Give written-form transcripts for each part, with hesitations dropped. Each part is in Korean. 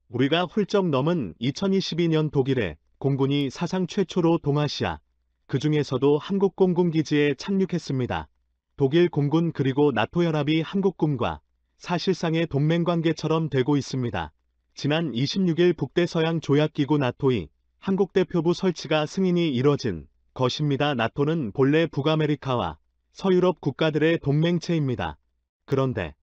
우리가 훌쩍 넘은 2022년 독일의 공군이 사상 최초로 동아시아, 그 중에서도 한국 공군기지에 착륙했습니다. 독일 공군 그리고 나토 연합이 한국군과 사실상의 동맹관계처럼 되고 있습니다. 지난 26일 북대서양 조약기구 나토의 한국 대표부 설치가 승인이 이뤄진 것입니다. 나토는 본래 북아메리카와 서유럽 국가들의 동맹체입니다. 그런데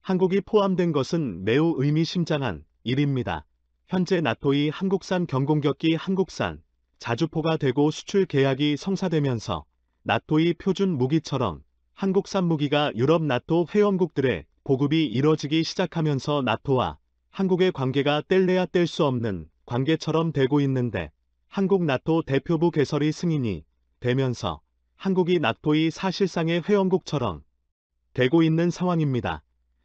한국이 포함된 것은 매우 의미심장한 일입니다. 현재 나토의 한국산 경공격기 한국산 자주포가 되고 수출 계약이 성사되면서 나토의 표준 무기처럼 한국산 무기가 유럽 나토 회원국들의 보급이 이뤄지기 시작하면서 나토와 한국의 관계가 뗄래야 뗄 수 없는 관계처럼 되고 있는데, 한국 나토 대표부 개설이 승인이 되면서 한국이 나토의 사실상의 회원국처럼 되고 있는 상황입니다.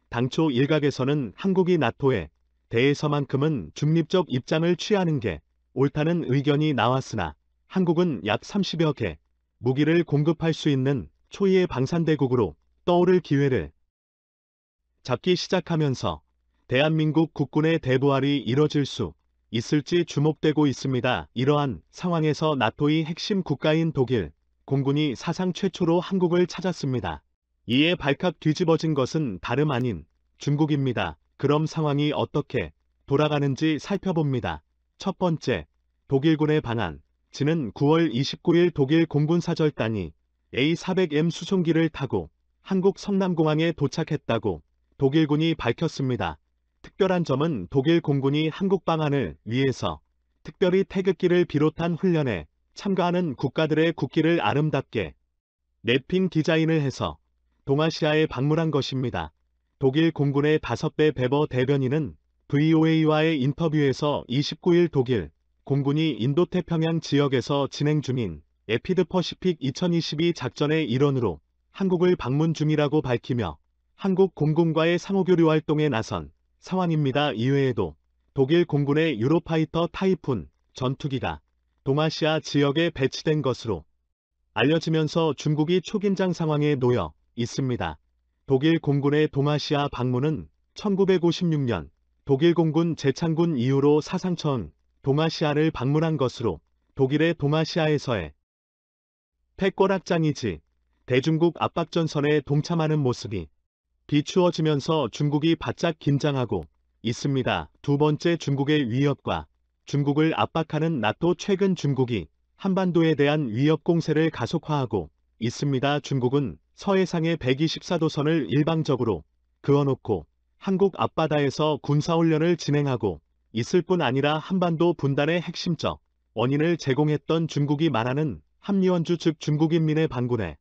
당초 일각에서는 한국이 나토에 대해서만큼은 중립적 입장을 취하는 게 옳다는 의견이 나왔으나, 한국은 약 30여 개 무기를 공급할 수 있는 초유의 방산대국으로 떠오를 기회를 잡기 시작하면서 대한민국 국군의 대부활이 이뤄질 수 있을지 주목되고 있습니다. 이러한 상황에서 나토의 핵심 국가인 독일 공군이 사상 최초로 한국을 찾았습니다. 이에 발칵 뒤집어진 것은 다름 아닌 중국입니다. 그럼 상황이 어떻게 돌아가는지 살펴봅니다. 첫 번째, 독일군의 방한. 지는 9월 29일 독일 공군사절단이 A400M 수송기를 타고 한국 성남공항에 도착했다고 독일군이 밝혔습니다. 특별한 점은 독일 공군이 한국 방한을 위해서 특별히 태극기를 비롯한 훈련에 참가하는 국가들의 국기를 아름답게 랩핑 디자인을 해서 동아시아에 방문한 것입니다. 독일 공군의 5배 베버 대변인은 VOA와의 인터뷰에서 29일 독일 공군이 인도태평양 지역에서 진행 중인 에피드 퍼시픽 2022 작전의 일원으로 한국을 방문 중이라고 밝히며 한국 공군과의 상호교류 활동에 나선 상황입니다. 이외에도 독일 공군의 유로파이터 타이푼 전투기가 동아시아 지역에 배치된 것으로 알려지면서 중국이 초긴장 상황에 놓여 있습니다. 독일 공군의 동아시아 방문은 1956년 독일 공군 재창군 이후로 사상 처음 동아시아를 방문한 것으로, 독일의 동아시아에서의 패권확장이지 대중국 압박전선에 동참하는 모습이 비추어지면서 중국이 바짝 긴장하고 있습니다. 두 번째, 중국의 위협과 중국을 압박하는 나토. 최근 중국이 한반도에 대한 위협 공세를 가속화하고 있습니다. 중국은 서해상의 124도선을 일방적으로 그어놓고 한국 앞바다에서 군사훈련을 진행하고 있을 뿐 아니라 한반도 분단의 핵심적 원인을 제공했던 중국이 말하는 합리원주, 즉 중국인민의 반군에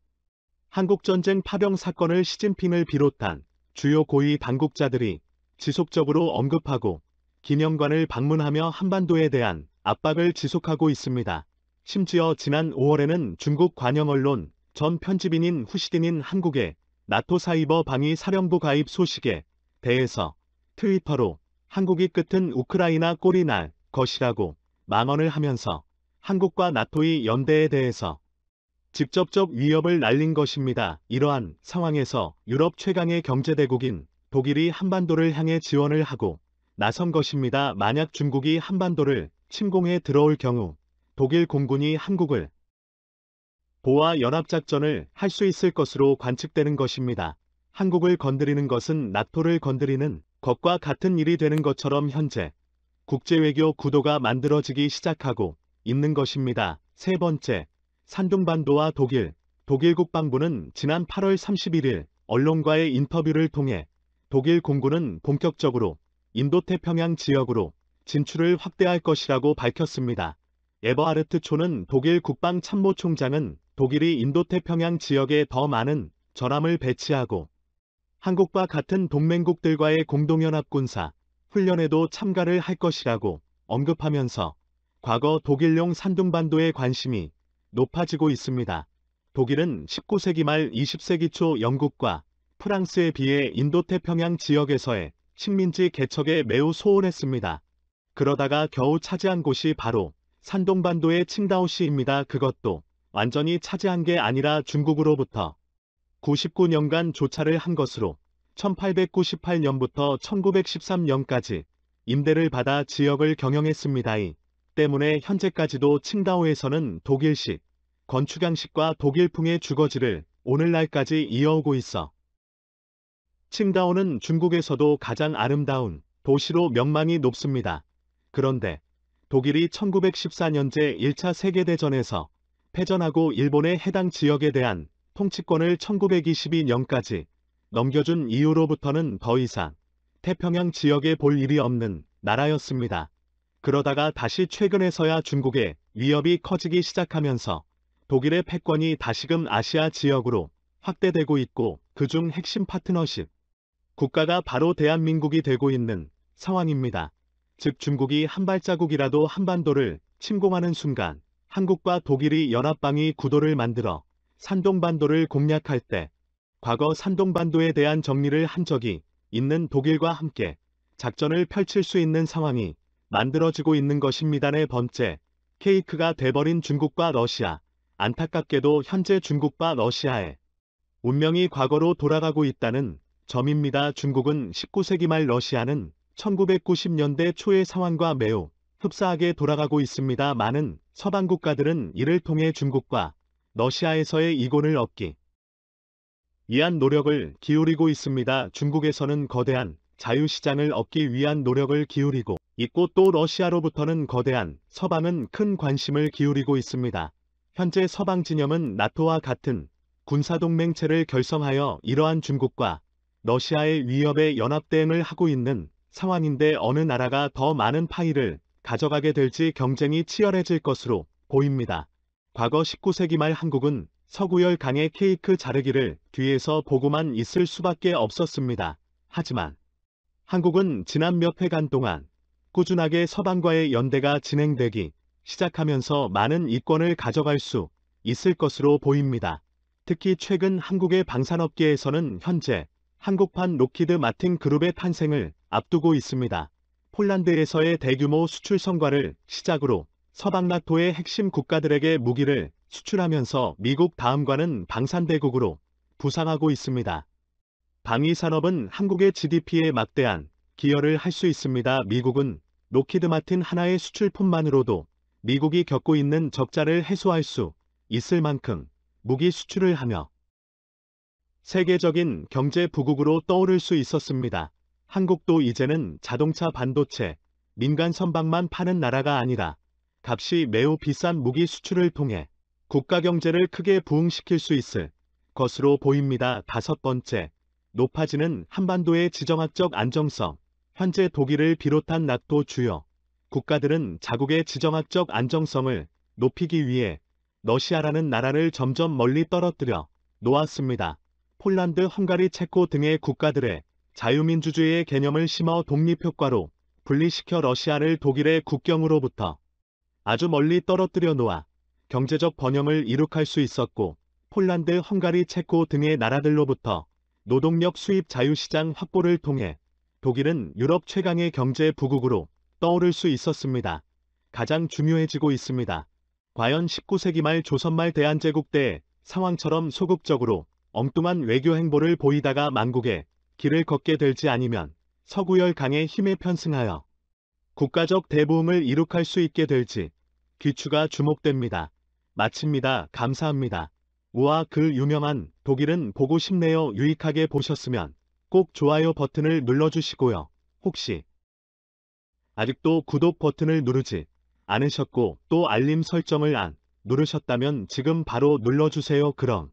한국전쟁 파병 사건을 시진핑을 비롯한 주요 고위 당국자들이 지속적으로 언급하고 김영관을 방문하며 한반도에 대한 압박을 지속하고 있습니다. 심지어 지난 5월에는 중국 관영 언론 전 편집인인 후시딘인 한국의 나토 사이버 방위 사령부 가입 소식에 대해서 트위터로 한국이 끝은 우크라이나 꼴이 날 것이라고 망언을 하면서 한국과 나토의 연대에 대해서 직접적 위협을 날린 것입니다. 이러한 상황에서 유럽 최강의 경제대국인 독일이 한반도를 향해 지원을 하고 나선 것입니다. 만약 중국이 한반도를 침공해 들어올 경우 독일 공군이 한국을 보아 연합작전을 할 수 있을 것으로 관측되는 것입니다. 한국을 건드리는 것은 나토를 건드리는 것과 같은 일이 되는 것처럼 현재 국제외교 구도가 만들어지기 시작하고 있는 것입니다. 세 번째, 산둥반도와 독일 국방부는 지난 8월 31일 언론과의 인터뷰를 통해 독일 공군은 본격적으로 인도태평양 지역으로 진출을 확대할 것이라고 밝혔습니다. 에버하르트 초는 독일 국방참모총장은 독일이 인도태평양 지역에 더 많은 전함을 배치하고 한국과 같은 동맹국들과의 공동연합군사 훈련에도 참가를 할 것이라고 언급하면서 과거 독일용 산둥반도에 관심이 높아지고 있습니다. 독일은 19세기 말 20세기 초 영국과 프랑스에 비해 인도태평양 지역에서의 식민지 개척에 매우 소홀했습니다. 그러다가 겨우 차지한 곳이 바로 산둥반도의 칭다오시입니다. 그것도 완전히 차지한 게 아니라 중국으로부터 99년간 조차를 한 것으로 1898년부터 1913년까지 임대를 받아 지역을 경영했습니다. 이 때문에 현재까지도 칭다오에서는 독일식, 건축양식과 독일풍의 주거지를 오늘날까지 이어오고 있어 칭다오는 중국에서도 가장 아름다운 도시로 명망이 높습니다. 그런데 독일이 1914년제 1차 세계대전에서 패전하고 일본의 해당 지역에 대한 통치권을 1922년까지 넘겨준 이후로부터는 더 이상 태평양 지역에 볼 일이 없는 나라였습니다. 그러다가 다시 최근에서야 중국의 위협이 커지기 시작하면서 독일의 패권이 다시금 아시아 지역으로 확대되고 있고 그중 핵심 파트너십 국가가 바로 대한민국이 되고 있는 상황입니다. 즉 중국이 한 발자국이라도 한반도를 침공하는 순간 한국과 독일이 연합방위 구도를 만들어 산동반도를 공략할 때 과거 산동반도에 대한 정리를 한 적이 있는 독일과 함께 작전을 펼칠 수 있는 상황이 만들어지고 있는 것입니다. 네 번째, 케이크가 돼버린 중국과 러시아. 안타깝게도 현재 중국과 러시아의 운명이 과거로 돌아가고 있다는 점입니다. 중국은 19세기 말 러시아는 1990년대 초의 상황과 매우 흡사하게 돌아가고 있습니다. 많은 서방 국가들은 이를 통해 중국과 러시아에서의 이권을 얻기 위한 노력을 기울이고 있습니다. 중국에서는 거대한 자유시장을 얻기 위한 노력을 기울이고 있고 또 러시아로부터는 거대한 서방은 큰 관심을 기울이고 있습니다. 현재 서방 진영은 나토와 같은 군사동맹체를 결성하여 이러한 중국과 러시아의 위협에 연합대응을 하고 있는 상황인데 어느 나라가 더 많은 파일을 가져가게 될지 경쟁이 치열해질 것으로 보입니다. 과거 19세기 말 한국은 서구열 강의 케이크 자르기를 뒤에서 보고만 있을 수밖에 없었습니다. 하지만 한국은 지난 몇 회간 동안 꾸준하게 서방과의 연대가 진행되기 시작하면서 많은 이권을 가져갈 수 있을 것으로 보입니다. 특히 최근 한국의 방산업계에서는 현재 한국판 록히드 마틴 그룹의 탄생을 앞두고 있습니다. 폴란드에서의 대규모 수출 성과를 시작으로 서방 나토의 핵심 국가들에게 무기를 수출하면서 미국 다음과는 방산대국으로 부상하고 있습니다. 방위산업은 한국의 GDP에 막대한 기여를 할 수 있습니다. 미국은 록히드 마틴 하나의 수출품만으로도 미국이 겪고 있는 적자를 해소할 수 있을 만큼 무기 수출을 하며 세계적인 경제 부국으로 떠오를 수 있었습니다. 한국도 이제는 자동차 반도체, 민간 선박만 파는 나라가 아니라 값이 매우 비싼 무기 수출을 통해 국가 경제를 크게 부흥시킬 수 있을 것으로 보입니다. 다섯 번째, 높아지는 한반도의 지정학적 안정성. 현재 독일을 비롯한 나토 주요 국가들은 자국의 지정학적 안정성을 높이기 위해 러시아라는 나라를 점점 멀리 떨어뜨려 놓았습니다. 폴란드, 헝가리, 체코 등의 국가들의 자유민주주의의 개념을 심어 독립효과로 분리시켜 러시아를 독일의 국경으로부터 아주 멀리 떨어뜨려 놓아 경제적 번영을 이룩할 수 있었고 폴란드, 헝가리, 체코 등의 나라들로부터 노동력 수입 자유시장 확보를 통해 독일은 유럽 최강의 경제 부국으로 떠오를 수 있었습니다. 가장 중요해지고 있습니다. 과연 19세기 말 조선 말 대한제국 때의 상황처럼 소극적으로 엉뚱한 외교 행보를 보이다가 만국의 길을 걷게 될지 아니면 서구열 강의 힘에 편승하여 국가적 대부흥을 이룩할 수 있게 될지 귀추가 주목됩니다. 마칩니다. 감사합니다. 우와 그 유명한 독일은 보고 싶네요. 유익하게 보셨으면 꼭 좋아요 버튼을 눌러주시고요. 혹시 아직도 구독 버튼을 누르지 않으셨고 또 알림 설정을 안 누르셨다면 지금 바로 눌러주세요. 그럼